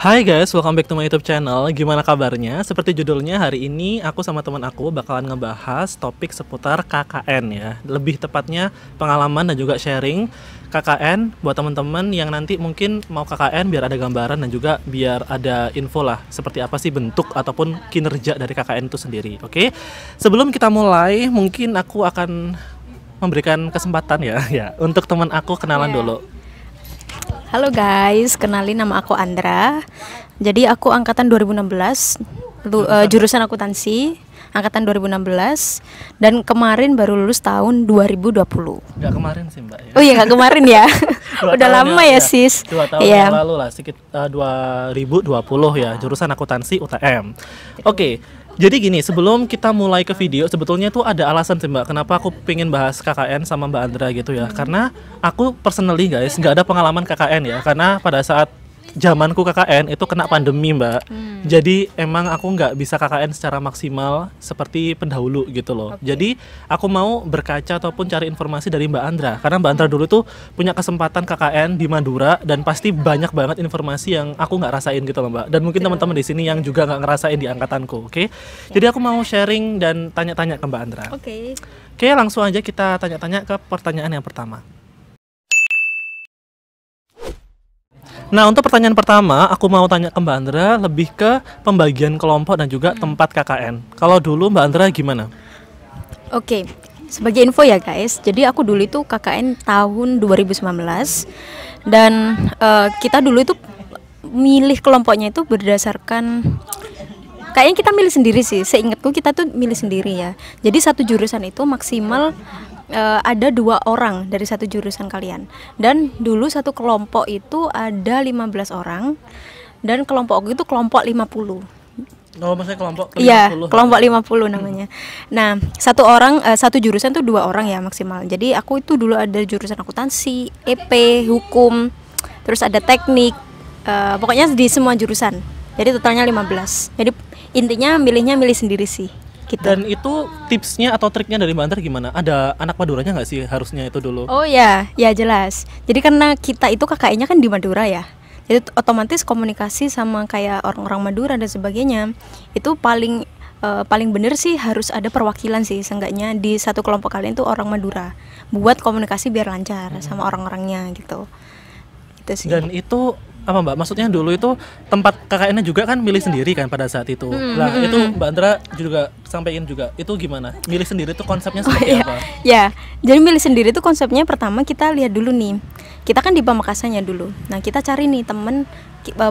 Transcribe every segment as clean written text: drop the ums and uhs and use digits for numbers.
Hai guys, welcome back to my YouTube channel. Gimana kabarnya? Seperti judulnya, hari ini aku sama teman aku bakalan ngebahas topik seputar KKN ya. Lebih tepatnya pengalaman dan juga sharing KKN buat teman-teman yang nanti mungkin mau KKN biar ada gambaran dan juga biar ada info lah seperti apa sih bentuk ataupun kinerja dari KKN itu sendiri. Oke. Sebelum kita mulai, mungkin aku akan memberikan kesempatan ya untuk teman aku kenalan dulu. Halo guys, kenalin nama aku Andra. Jadi aku angkatan 2016, jurusan akuntansi, angkatan 2016. Dan kemarin baru lulus tahun 2020. Gak kemarin sih mbak ya. Oh iya gak kemarin ya. Udah lama ya sis. 2 tahun yang lalu lah, sekitar 2020 ya, jurusan akuntansi UTM. Oke. Jadi gini, sebelum kita mulai ke video, sebetulnya tuh ada alasan sih mbak, kenapa aku pengen bahas KKN sama mbak Andra gitu ya. Karena aku personally guys, nggak ada pengalaman KKN ya, karena pada saat zamanku KKN itu kena pandemi mbak. Jadi emang aku nggak bisa KKN secara maksimal seperti pendahulu gitu loh. Jadi aku mau berkaca ataupun cari informasi dari mbak Andra, karena mbak Andra dulu tuh punya kesempatan KKN di Madura dan pasti banyak banget informasi yang aku nggak rasain gitu loh mbak. Dan mungkin teman-teman di sini yang juga nggak ngerasain di angkatanku. Oke. Jadi aku mau sharing dan tanya-tanya ke mbak Andra. Oke, langsung aja kita tanya-tanya ke pertanyaan yang pertama. Nah, untuk pertanyaan pertama, aku mau tanya ke Mbak Andra lebih ke pembagian kelompok dan juga tempat KKN. Kalau dulu Mbak Andra gimana? Oke, sebagai info ya guys, jadi aku dulu itu KKN tahun 2019. Dan kita dulu itu milih kelompoknya itu berdasarkan, kayaknya kita milih sendiri sih. Seingatku kita tuh milih sendiri ya. Jadi satu jurusan itu maksimal ada 2 orang dari satu jurusan kalian. Dan dulu satu kelompok itu ada 15 orang. Dan kelompok itu kelompok 50. Oh, maksudnya kelompok 50? Iya, kelompok 50 namanya. Nah, satu orang, satu jurusan tuh 2 orang ya maksimal. Jadi aku itu dulu ada jurusan akuntansi, EP, hukum, terus ada teknik, pokoknya di semua jurusan. Jadi totalnya 15. Jadi intinya milih sendiri sih. Gitu. Dan itu tipsnya atau triknya dari Mbak Andra gimana? Ada anak Maduranya nggak sih harusnya itu dulu? Oh ya jelas. Jadi karena kita itu KKN-nya kan di Madura ya. Jadi otomatis komunikasi sama kayak orang-orang Madura dan sebagainya itu paling bener sih harus ada perwakilan sih, seenggaknya di satu kelompok kalian tuh orang Madura. Buat komunikasi biar lancar sama orang-orangnya gitu. Itu sih. Dan itu apa mbak? Maksudnya dulu itu tempat KKN-nya juga kan milih sendiri kan pada saat itu. Nah itu Mbak Andra juga sampaikan juga. Itu gimana? Milih sendiri itu konsepnya seperti apa? Ya, jadi milih sendiri itu konsepnya pertama kita lihat dulu nih. Kita kan di Pamekasannya dulu. Nah kita cari nih temen,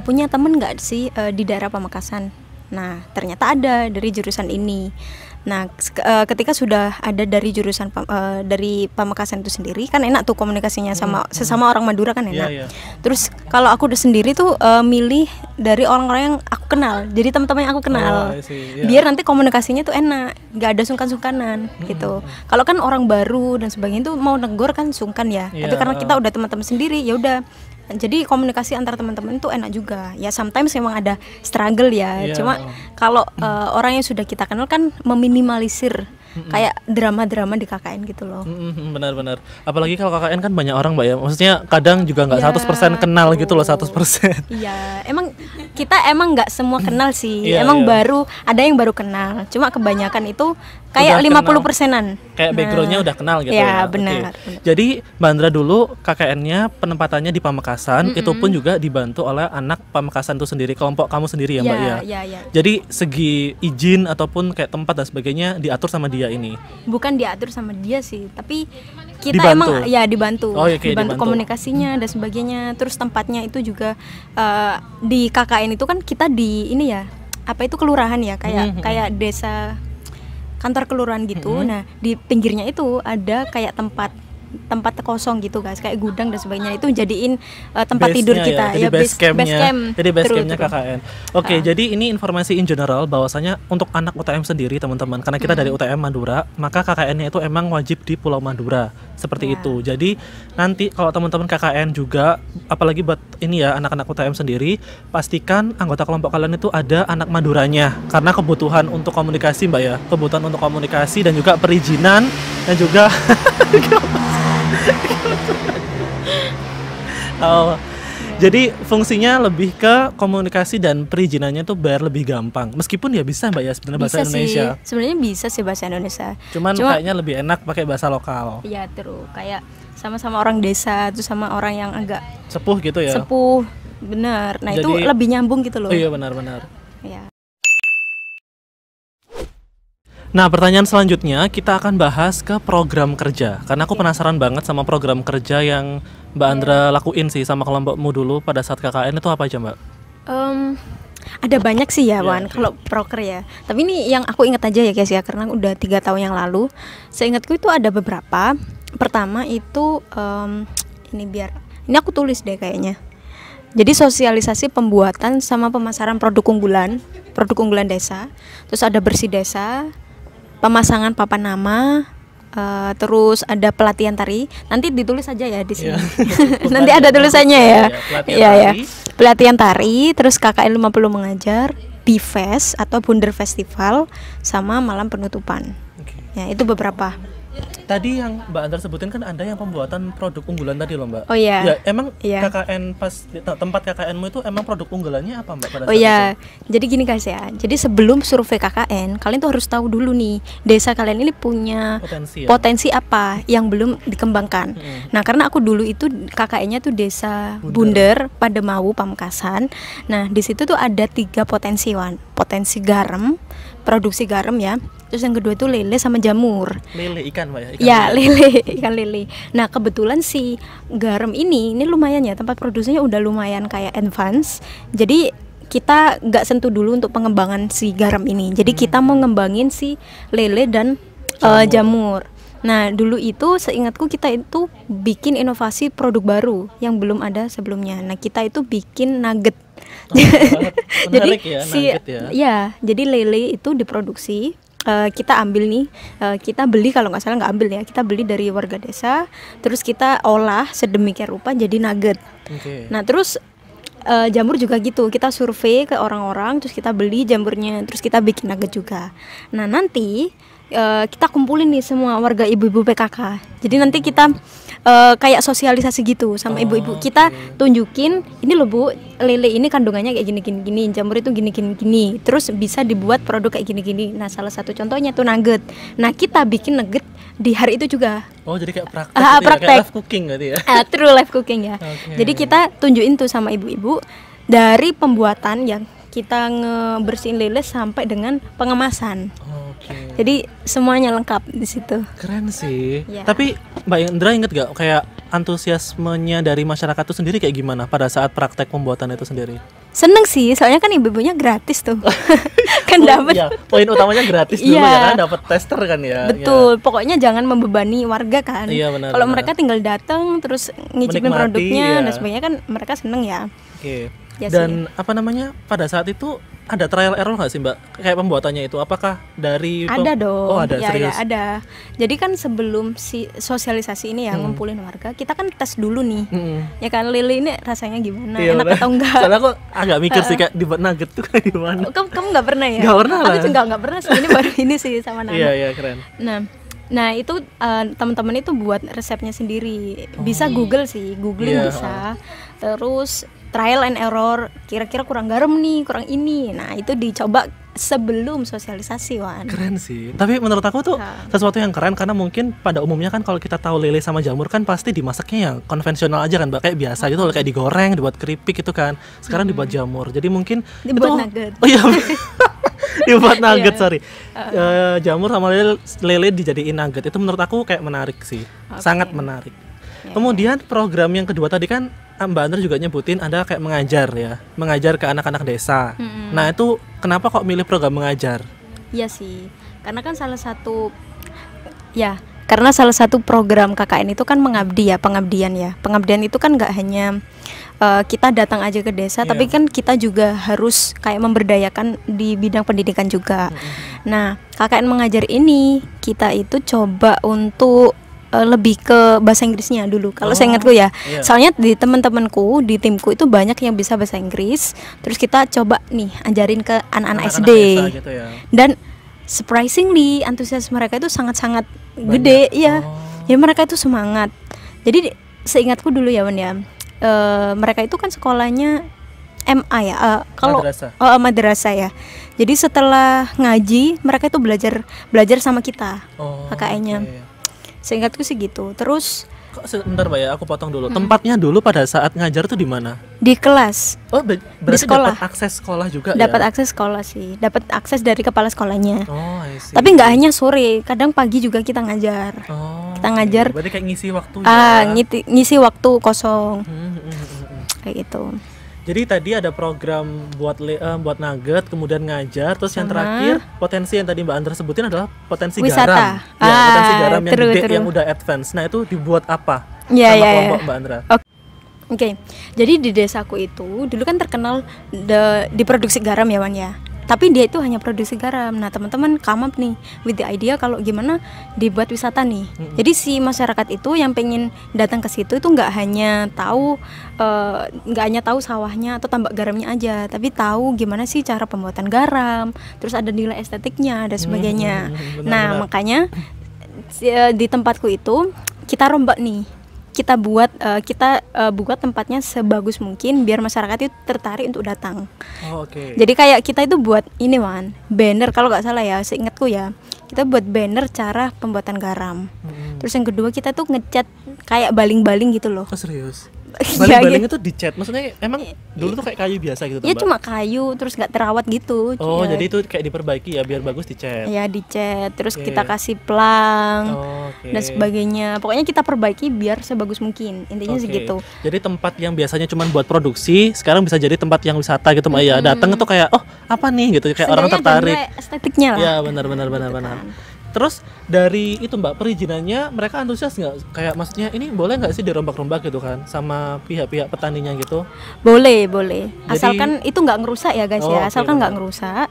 punya temen nggak sih di daerah Pamekasan. Nah ternyata ada dari jurusan ini. Nah, ketika sudah ada dari jurusan dari Pamekasan itu sendiri, kan enak tuh komunikasinya sama sesama orang Madura kan enak. Yeah. Terus kalau aku udah sendiri tuh milih dari orang-orang yang aku kenal. Jadi teman-teman yang aku kenal. Biar nanti komunikasinya tuh enak, nggak ada sungkan-sungkanan gitu. Kalau kan orang baru dan sebagainya tuh mau negur kan sungkan ya. Tapi karena kita udah teman-teman sendiri, ya udah. Jadi komunikasi antar teman-teman itu enak juga. Ya sometimes memang ada struggle ya. Cuma kalau orang yang sudah kita kenal kan meminimalisir kayak drama-drama di KKN gitu loh. Benar-benar. Apalagi kalau KKN kan banyak orang mbak ya. Maksudnya kadang juga nggak 100% kenal gitu loh 100%. Iya. Emang kita nggak semua kenal sih. Baru ada yang baru kenal. Cuma kebanyakan itu kayak 50%-an. Kayak backgroundnya udah kenal gitu ya. Benar. Jadi Mbak Andra dulu KKN-nya penempatannya di Pamekasan. Itu pun juga dibantu oleh anak Pamekasan itu sendiri, kelompok kamu sendiri ya mbak ya. Jadi segi izin ataupun kayak tempat dan sebagainya diatur sama dia ini. Bukan diatur sama dia sih, tapi kita dibantu. Dibantu. Dibantu komunikasinya dan sebagainya. Terus tempatnya itu juga di KKN itu kan kita di ini ya, apa itu kelurahan ya, kayak desa, kantor kelurahan gitu. Nah di pinggirnya itu ada kayak tempat kosong gitu guys, kayak gudang dan sebagainya. Itu jadiin tempat tidur kita ya, base campnya. Jadi base campnya KKN. Jadi ini informasi in general bahwasanya untuk anak UTM sendiri teman-teman, karena kita dari UTM Madura, maka KKN-nya itu emang wajib di Pulau Madura seperti itu. Jadi nanti kalau teman-teman KKN juga, apalagi buat ini ya anak-anak UTM sendiri, pastikan anggota kelompok kalian itu ada anak Maduranya, karena kebutuhan untuk komunikasi mbak ya, kebutuhan untuk komunikasi dan juga perizinan dan juga Jadi fungsinya lebih ke komunikasi dan perizinannya tuh biar lebih gampang. Meskipun ya bisa Mbak ya sebenarnya bahasa Bisa Indonesia. sih, sebenarnya bisa sih bahasa Indonesia. Cuma kayaknya lebih enak pakai bahasa lokal. Iya terus kayak sama-sama orang desa, tuh sama orang yang agak Sepuh gitu ya. sepuh, bener. Nah itu Jadi- lebih nyambung gitu loh. Oh iya benar-benar. Ya. Nah, pertanyaan selanjutnya kita akan bahas ke program kerja. Karena aku penasaran banget sama program kerja yang Mbak Andra lakuin sih sama kelompokmu dulu pada saat KKN itu apa aja, Mbak? Ada banyak sih ya, Iya, Wan, oke. kalau proker ya. Tapi ini yang aku ingat aja ya guys ya, karena udah 3 tahun yang lalu. Seingatku itu ada beberapa. Pertama itu ini aku tulis deh kayaknya. Jadi sosialisasi pembuatan sama pemasaran produk unggulan desa. Terus ada bersih desa, pemasangan papan nama, terus ada pelatihan tari. Nanti ditulis aja ya di sini. Nanti ada tulisannya ya. Iya ya. Pelatihan tari, terus KKN 50 mengajar, BFest atau Bunder Festival, sama malam penutupan. Oke. Ya, itu beberapa. Tadi yang Mbak Andra sebutin kan ada yang pembuatan produk unggulan tadi loh, Mbak. Oh iya. Ya, emang Iya. KKN pas tempat KKN-mu itu emang produk unggulannya apa, Mbak, pada Oh saat iya, itu? jadi gini guys ya. Jadi sebelum survei KKN, kalian tuh harus tahu dulu nih, desa kalian ini punya Potensi ya. potensi apa yang belum dikembangkan. Nah, karena aku dulu itu KKN-nya tuh desa Bunder, Pademau, Pamekasan. Nah, di situ tuh ada 3 potensi, Wan. Potensi garam, produksi garam ya. Terus yang kedua itu lele sama jamur. Lele ikan, Mbak ya. Ikan Ya, lele. ikan lele. Nah, kebetulan si garam ini lumayan ya, tempat produksinya udah lumayan kayak advance. Jadi kita nggak sentuh dulu untuk pengembangan si garam ini. Jadi kita mau ngembangin si lele dan jamur. Nah, dulu itu seingatku kita itu bikin inovasi produk baru yang belum ada sebelumnya. Nah, kita itu bikin nugget. Menarik ya, nugget ya. Ya, jadi lele itu diproduksi. Kita ambil nih, kita beli, kalau nggak salah nggak ambil ya, kita beli dari warga desa, terus kita olah sedemikian rupa jadi nugget. Oke. Nah terus jamur juga gitu, kita survei ke orang-orang, terus kita beli jamurnya, terus kita bikin nugget juga. Nah nanti kita kumpulin nih semua warga ibu-ibu PKK. Jadi nanti kita kayak sosialisasi gitu sama ibu-ibu. Kita tunjukin, ini loh Bu, lele ini kandungannya kayak gini, jamur itu gini. Terus bisa dibuat produk kayak gini. Nah salah satu contohnya tuh nugget. Nah kita bikin nugget di hari itu juga. Oh, jadi kayak praktek gitu ya, Praktek. kayak live cooking gitu ya. True live cooking ya. Oke. Jadi kita tunjukin tuh sama ibu-ibu dari pembuatan yang kita ngebersihin lele sampai dengan pengemasan. Oke. Jadi semuanya lengkap di situ. Keren sih. Ya. Tapi Mbak Indra inget gak kayak antusiasmenya dari masyarakat itu sendiri kayak gimana pada saat praktek pembuatan itu sendiri? Seneng sih, soalnya kan ibu-ibunya gratis tuh. Kan dapat. Ya, poin utamanya gratis dulu Iya. ya kan, dapat tester kan ya. Betul, pokoknya jangan membebani warga kan. Iya, benar, Kalau benar. mereka tinggal datang terus ngicipin Menikmati, produknya ya. dan sebagainya kan mereka seneng ya. Oke. Ya Dan apa namanya pada saat itu ada trial error nggak sih Mbak? Kayak pembuatannya itu apakah dari Ada dong. Oh ada ya, serius. ya, ada. Jadi kan sebelum si sosialisasi ini ya ngumpulin warga, kita kan tes dulu nih. Ya kan lele ini rasanya gimana? Iya, Enak benar. atau enggak? Soalnya aku agak mikir sih kayak dibuat nugget tuh kayak gimana. Kamu nggak pernah ya? Nggak pernah Aku lah. juga nggak pernah sih. Ini baru ini sih sama Nana. Iya keren. Nah itu teman-teman itu buat resepnya sendiri. Bisa Google sih, googling Iya, bisa. Terus trial and error, kira-kira kurang garam nih, kurang ini. Nah itu dicoba sebelum sosialisasi, Wan. Keren sih. Tapi menurut aku tuh sesuatu yang keren karena mungkin pada umumnya kan kalau kita tahu lele sama jamur kan pasti dimasaknya yang konvensional aja kan, Mbak. Kayak biasa gitu loh, kayak digoreng, dibuat keripik gitu kan. Sekarang dibuat jamur. Jadi mungkin Dibuat itu nugget. Oh iya. Dibuat nugget, Iya. sorry. Jamur sama lele dijadiin nugget. Itu menurut aku kayak menarik sih. Sangat menarik. Kemudian program yang kedua tadi kan Mbak Andra juga nyebutin ada kayak mengajar ke anak-anak desa. Nah itu kenapa kok milih program mengajar? Iya sih, karena kan salah satu karena salah satu program KKN itu kan mengabdi ya, pengabdian ya. Pengabdian itu kan nggak hanya kita datang aja ke desa, tapi kan kita juga harus kayak memberdayakan di bidang pendidikan juga. Nah, KKN mengajar ini kita itu coba untuk lebih ke bahasa Inggrisnya dulu. Kalau saya ingatku ya, soalnya di teman-temanku di timku itu banyak yang bisa bahasa Inggris. Terus kita coba nih ajarin ke anak-anak SD. desa gitu ya. Dan surprisingly antusias mereka itu sangat-sangat gede ya. Ya mereka itu semangat. Jadi seingatku dulu ya Wan ya, mereka itu kan sekolahnya MA ya, kalau Madrasah. madrasah ya. Jadi setelah ngaji mereka itu belajar sama kita, KKN-nya. Oke. Seingatku sih gitu. Terus Kok sebentar Mbak ya, aku potong dulu. Tempatnya dulu pada saat ngajar tuh di mana? di kelas Oh, berarti sekolah. dapat akses sekolah juga dapat ya? akses sekolah sih, dapat akses dari kepala sekolahnya. Oh, I see. Tapi nggak hanya sore, kadang pagi juga kita ngajar. Oh, kita ngajar. Berarti kayak ngisi waktu Ngisi waktu kosong kayak gitu. Jadi tadi ada program buat nugget, kemudian ngajar, terus yang terakhir potensi yang tadi Mbak Andra sebutin adalah potensi Wisata. garam. Ya, potensi garam yang True. yang udah advance. Nah, itu dibuat apa? Ya, sama ya, kelompok ya. Mbak Andra? Oke. Jadi di desaku itu dulu kan terkenal diproduksi garam ya Wan ya. Tapi dia itu hanya produksi garam. Nah teman-teman come up nih with the idea kalau gimana dibuat wisata nih. Jadi si masyarakat itu yang pengen datang ke situ itu nggak hanya tahu sawahnya atau tambak garamnya aja, tapi tahu gimana sih cara pembuatan garam. Terus ada nilai estetiknya dan sebagainya. Nah makanya di tempatku itu kita rombak nih. Kita buat tempatnya sebagus mungkin biar masyarakat itu tertarik untuk datang. Oh, oke. Jadi kayak kita itu buat ini Wan, banner kalau nggak salah ya, seingatku ya. Kita buat banner cara pembuatan garam. Terus yang kedua kita tuh ngecat kayak baling-baling gitu loh. Oh, serius? Iya, Baling-baling itu dicat, maksudnya emang dulu tuh kayak kayu biasa gitu Ya Mbak? cuma kayu terus nggak terawat gitu. Oh, Ya, jadi itu kayak diperbaiki ya biar bagus dicat. ya dicat, terus Oke. kita kasih pelang Oh, oke. dan sebagainya. Pokoknya kita perbaiki biar sebagus mungkin. Intinya Oke. segitu. Jadi tempat yang biasanya cuma buat produksi sekarang bisa jadi tempat yang wisata gitu Mbak ya. Datang tuh kayak oh apa nih gitu, kayak orang Sebenarnya ada tertarik. nilai estetiknya lah. Ya benar. Terus dari itu Mbak, perizinannya mereka antusias nggak? Kayak maksudnya ini boleh nggak sih dirombak-rombak gitu kan sama pihak-pihak petaninya gitu? Boleh. Jadi- Asalkan itu nggak ngerusak ya guys Oh, ya. oke, Asalkan nggak benar. ngerusak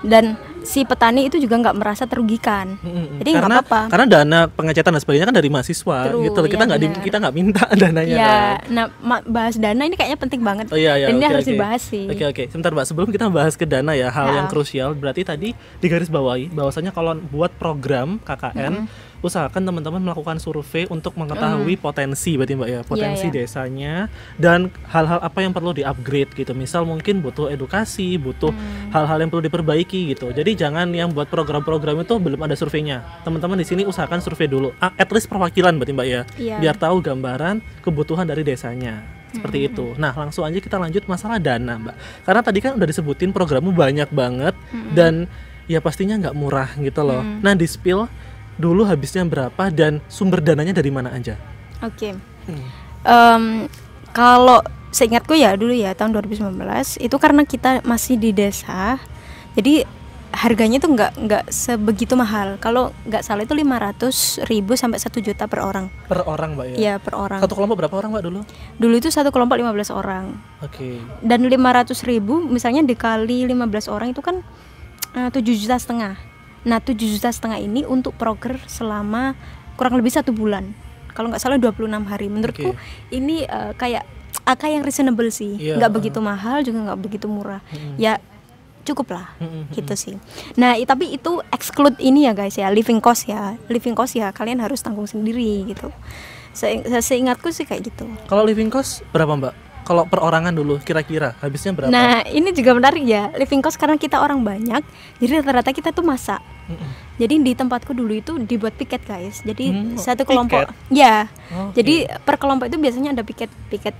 dan si petani itu juga nggak merasa terugikan. Jadi nggak Karena apa-apa. karena dana pengecatan dan sebagainya kan dari mahasiswa True, gitu loh. Kita ya nggak benar. kita nggak minta dananya Ya, kan. nah bahas dana ini kayaknya penting banget. Oh iya, Dan ini oke, harus oke. dibahas sih. Oke. Sebentar Mbak, sebelum kita bahas ke dana ya, hal Ya. yang krusial berarti tadi digarisbawahi bahwasanya kalau buat program KKN usahakan teman-teman melakukan survei untuk mengetahui potensi berarti Mbak ya, potensi Iya. desanya dan hal-hal apa yang perlu di-upgrade gitu. Misal mungkin butuh edukasi, butuh hal-hal yang perlu diperbaiki gitu. Jadi jangan yang buat program-program itu belum ada surveinya. Teman-teman di sini usahakan survei dulu. At least perwakilan berarti Mbak ya. Iya. Biar tahu gambaran kebutuhan dari desanya. Seperti itu. Nah, langsung aja kita lanjut masalah dana, Mbak. Karena tadi kan udah disebutin programmu banyak banget dan ya pastinya nggak murah gitu loh. Nah, di-spill dulu habisnya berapa dan sumber dananya dari mana aja? Oke. Kalau seingatku ya dulu ya tahun 2019 itu karena kita masih di desa, jadi harganya tuh nggak sebegitu mahal. Kalau nggak salah itu 500.000 sampai 1 juta per orang. Per orang, Mbak ya? Ya per orang. Satu kelompok berapa orang, Mbak dulu? Dulu itu satu kelompok 15 orang. Oke. Dan 500.000 misalnya dikali 15 orang itu kan 7,5 juta. Nah 7,5 juta ini untuk proker selama kurang lebih 1 bulan. Kalau nggak salah 26 hari. Menurutku ini kayak angka yang reasonable sih. Iya. Nggak begitu mahal juga nggak begitu murah. Ya cukup lah gitu sih. Nah tapi itu exclude ini ya guys ya, living cost ya kalian harus tanggung sendiri gitu. Seingatku sih kayak gitu. Kalau living cost berapa, Mbak? Kalau perorangan dulu kira-kira habisnya berapa? Nah ini juga menarik ya, living cost karena kita orang banyak, jadi rata-rata kita tuh masak. Jadi di tempatku dulu itu dibuat piket guys. Jadi satu kelompok, piket? ya. Oke. Jadi per kelompok itu biasanya ada piket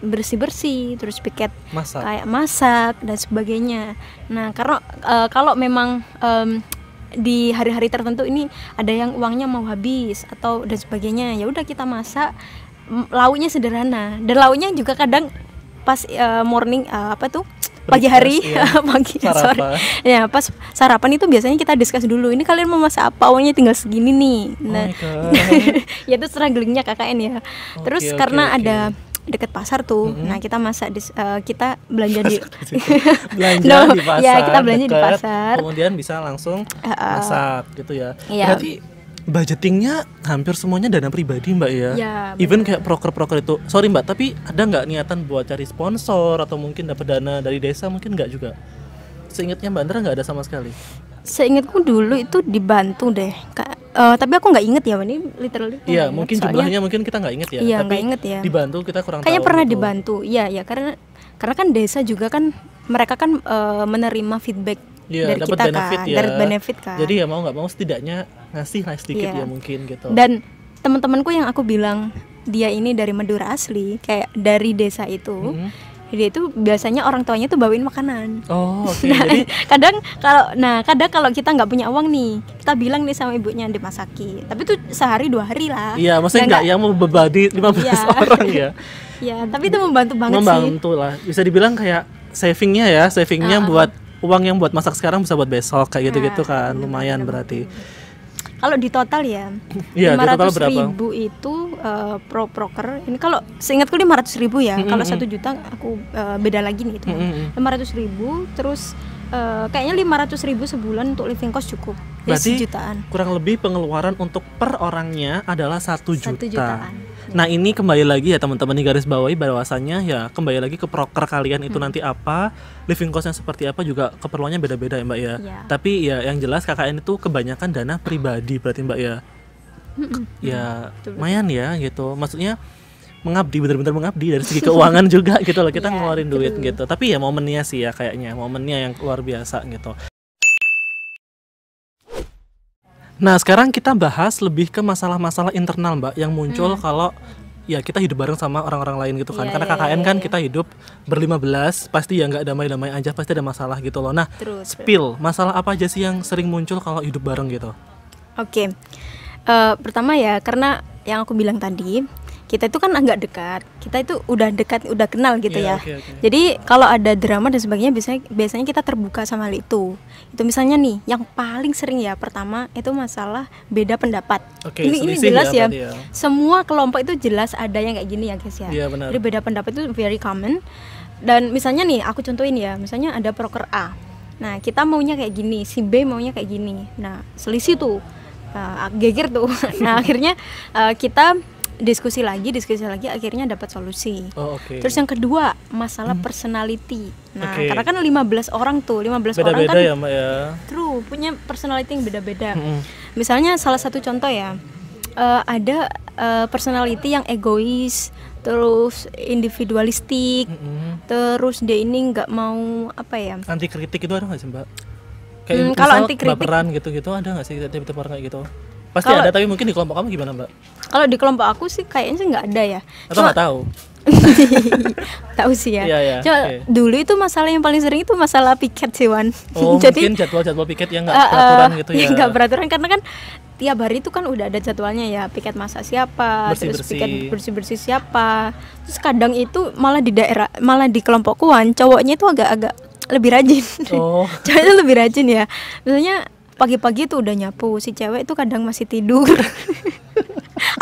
bersih-bersih, terus piket Masak. kayak masak dan sebagainya. Nah karena kalau memang di hari-hari tertentu ini ada yang uangnya mau habis atau dan sebagainya, ya udah kita masak. Lauknya sederhana dan lauknya juga kadang pas morning pagi hari pagi Sarapan. ya pas sarapan itu biasanya kita discuss dulu, ini kalian mau masak apa, uangnya tinggal segini nih. Nah Oh my God. ya itu strugglingnya KKN ya. Terus Oke, karena oke. ada deket pasar tuh, nah kita masak kita belanja di belanja No, di pasar. ya, kita belanja di deket, pasar. Kemudian bisa langsung masak gitu ya. Iya. Berarti budgetingnya hampir semuanya dana pribadi, Mbak ya. Ya, Even kayak proker-proker itu. Sorry Mbak, tapi ada nggak niatan buat cari sponsor atau mungkin dapat dana dari desa, mungkin nggak juga? Seingatnya Mbak Andra nggak ada sama sekali. Seingatku dulu itu dibantu deh Tapi aku nggak inget ya ini literally. Iya, mungkin jumlahnya mungkin kita nggak inget ya. Iya, tapi nggak inget ya. Dibantu kita kurang kayaknya tahu. pernah gitu. dibantu. Iya ya, karena kan desa juga kan mereka kan menerima feedback dari dapat kita benefit kan, ya. dari benefit kan. Jadi ya mau nggak mau setidaknya ngasih lah sedikit ya mungkin gitu. Dan teman-temanku yang aku bilang dia ini dari Madura asli, kayak dari desa itu. Dia itu biasanya orang tuanya tuh bawain makanan. Oh, oke. Nah, Jadi kadang kalau kita nggak punya uang nih, kita bilang nih sama ibunya dimasaki. Tapi tuh sehari 2 hari lah. iya, maksudnya nggak yang membebani 15 orang ya. Iya, tapi itu membantu banget Membantu lah. Bisa dibilang kayak savingnya buat uang yang buat masak sekarang bisa buat besok kayak gitu-gitu kan. Lumayan berarti. Kalau di total ya, Iya, 500.000 itu proker. Ini kalau seingatku 500.000 ya. Kalau 1 juta aku beda lagi nih itu. 500.000 terus kayaknya 500.000 sebulan untuk living cost cukup. Berarti jutaan. kurang lebih pengeluaran untuk per orangnya adalah 1 juta. 1 jutaan. Nah ini kembali lagi ya teman-teman, di garis bawahi bahwasannya ya kembali lagi ke proker kalian itu nanti apa, living costnya seperti apa juga keperluannya beda-beda ya Mbak ya. Tapi ya yang jelas KKN itu kebanyakan dana pribadi berarti Mbak ya. Ya lumayan ya gitu, maksudnya mengabdi, benar-benar mengabdi dari segi keuangan juga gitu loh, kita ngeluarin duit gitu. Tapi ya momennya sih ya kayaknya momennya yang luar biasa gitu. Nah sekarang kita bahas lebih ke masalah-masalah internal Mbak yang muncul kalau ya kita hidup bareng sama orang-orang lain gitu kan. Karena KKN kan kita hidup ber-15, pasti ya nggak damai-damai aja, pasti ada masalah gitu loh. Nah spill, masalah apa aja sih yang sering muncul kalau hidup bareng gitu? Oke. Pertama ya karena yang aku bilang tadi, kita itu kan agak dekat, kita itu udah dekat, udah kenal gitu ya. Jadi kalau ada drama dan sebagainya biasanya kita terbuka sama hal itu. Itu misalnya nih, yang paling sering ya pertama itu masalah beda pendapat. Ini jelas ya. Semua kelompok itu jelas ada yang kayak gini ya guys ya. Benar. Jadi beda pendapat itu very common. Dan misalnya nih, aku contohin ya, misalnya ada proker A. Nah kita maunya kayak gini, si B maunya kayak gini. Nah selisih tuh, geger tuh. Nah akhirnya kita diskusi lagi akhirnya dapat solusi. Terus yang kedua masalah personality. Nah karena kan 15 orang tuh 15 beda-beda orang kan ya Mbak ya. True, punya personality yang beda-beda. Misalnya salah satu contoh ya, ada personality yang egois, terus individualistik, terus dia ini nggak mau apa ya, anti kritik itu ada nggak sih Mbak? Kayak kalau anti kritik baperan gitu-gitu ada nggak sih tipe-tipe orang kayak gitu? Pasti ada, tapi mungkin di kelompok kamu gimana Mbak? Kalau di kelompok aku sih kayaknya sih nggak ada ya. Atau nggak tahu? Tahu sih ya. Iya, Cuma dulu itu masalah yang paling sering itu masalah piket sih Wan. Jadi mungkin jadwal piket yang nggak beraturan gitu ya. Nggak beraturan karena kan tiap hari itu kan udah ada jadwalnya ya, piket masak siapa, terus piket bersih siapa. Terus kadang itu malah di kelompokku Wan, cowoknya itu agak lebih rajin. Cowoknya lebih rajin ya. Misalnya pagi-pagi tuh udah nyapu, si cewek itu kadang masih tidur.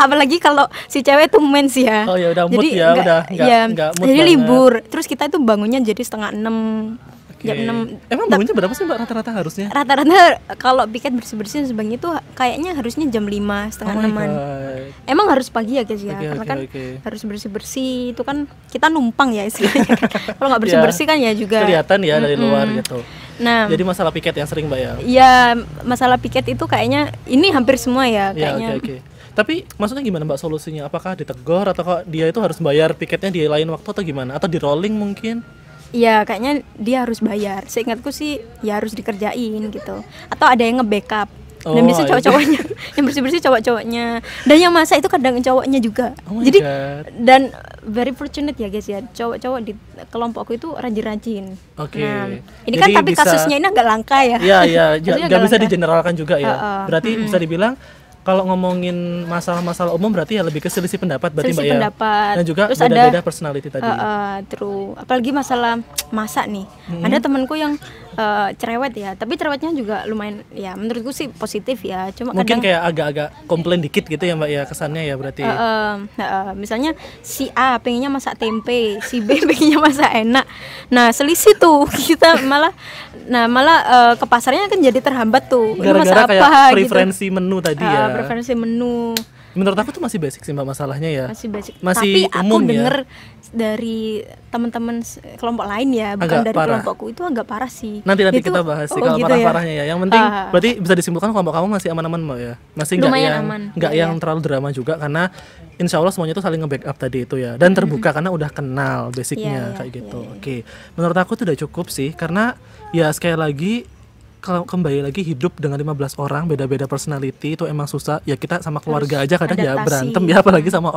Apalagi kalau si cewek tuh mens ya. Oh ya udah mood jadi ya, udah mood jadi banget. libur. Terus kita itu bangunnya jadi 5:30, jam 6. Emang bangunnya berapa sih Mbak rata-rata harusnya? Rata-rata kalau piket bersih-bersih sebagainya itu kayaknya harusnya jam 5, setengah 6-an. Emang harus pagi ya guys ya, karena kan harus bersih-bersih, itu kan kita numpang ya istilahnya. Kalau nggak bersih-bersih kan ya juga kelihatan ya dari luar gitu. Nah, jadi masalah piket yang sering Mbak ya? Iya, masalah piket itu kayaknya ini hampir semua ya kayaknya. Tapi maksudnya gimana Mbak solusinya? Apakah ditegur atau kok dia itu harus bayar piketnya di lain waktu atau gimana? Atau di rolling mungkin? Iya, kayaknya dia harus bayar. Seingatku sih ya harus dikerjain gitu. Atau ada yang nge-backup. Dan bisa cowok-cowoknya yang bersih-bersih cowok-cowoknya. Dan yang masak itu kadang cowoknya juga. Jadi dan very fortunate ya guys ya. Cowok-cowok di kelompokku itu rajin-rajin. Nah, ini kan tapi kasusnya ini agak langka ya. Iya, enggak bisa digeneralkan juga ya. Berarti bisa dibilang kalau ngomongin masalah-masalah umum berarti ya lebih ke selisih pendapat berarti Mbak ya. Dan juga terus beda-beda personality tadi. True. Apalagi masalah masak nih. Ada temanku yang cerewet ya, tapi cerewetnya juga lumayan ya menurutku sih positif ya. Cuma mungkin kadang kayak agak-agak komplain dikit gitu ya Mbak ya kesannya ya berarti. Misalnya si A pengennya masak tempe, si B pengennya masak enak. Nah, selisih tuh kita malah ke pasarnya kan jadi terhambat tuh. Gara-gara masak kayak apa preferensi gitu. Menu tadi ya. Preferensi menu. Menurut aku tuh masih basic sih Mbak masalahnya ya. Masih basic. Masih Tapi aku umum ya. denger dari teman-teman kelompok lain ya, bukan Agak dari parah. kelompokku, itu agak parah sih. Nanti Itu- kita bahas sih oh, kalau gitu parah-parahnya ya. Yang penting Ah. berarti bisa disimpulkan kelompok kamu masih aman-aman Mbak ya. Masih nggak Lumayan yang aman. nggak Iya, yang iya. terlalu drama juga karena insya Allah semuanya tuh saling nge-backup tadi itu ya. Dan terbuka karena udah kenal basicnya Iya, iya, kayak gitu. iya, iya. Oke. Menurut aku tuh udah cukup sih karena ya sekali lagi kalau kembali lagi hidup dengan 15 orang beda-beda personality itu emang susah ya. Kita sama keluarga Harus aja kadang ya adaptasi. berantem ya, apalagi sama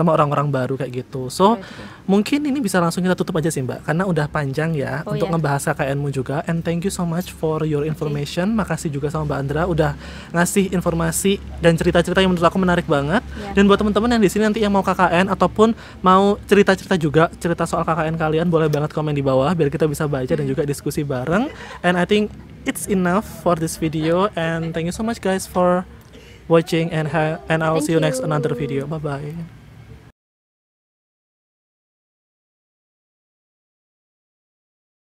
orang-orang baru kayak gitu. So mungkin ini bisa langsung kita tutup aja sih Mbak karena udah panjang ya Oh, untuk iya. ngebahas KKN-mu juga. And thank you so much for your information. Makasih juga sama Mbak Andra udah ngasih informasi dan cerita-cerita yang menurut aku menarik banget. Ya. Dan buat teman-teman yang di sini nanti yang mau KKN ataupun mau cerita-cerita juga, cerita soal KKN kalian, boleh banget komen di bawah biar kita bisa baca dan juga diskusi bareng. And I think it's enough for this video, and thank you so much guys for watching, and I'll Thank see you next you. another video. Bye bye.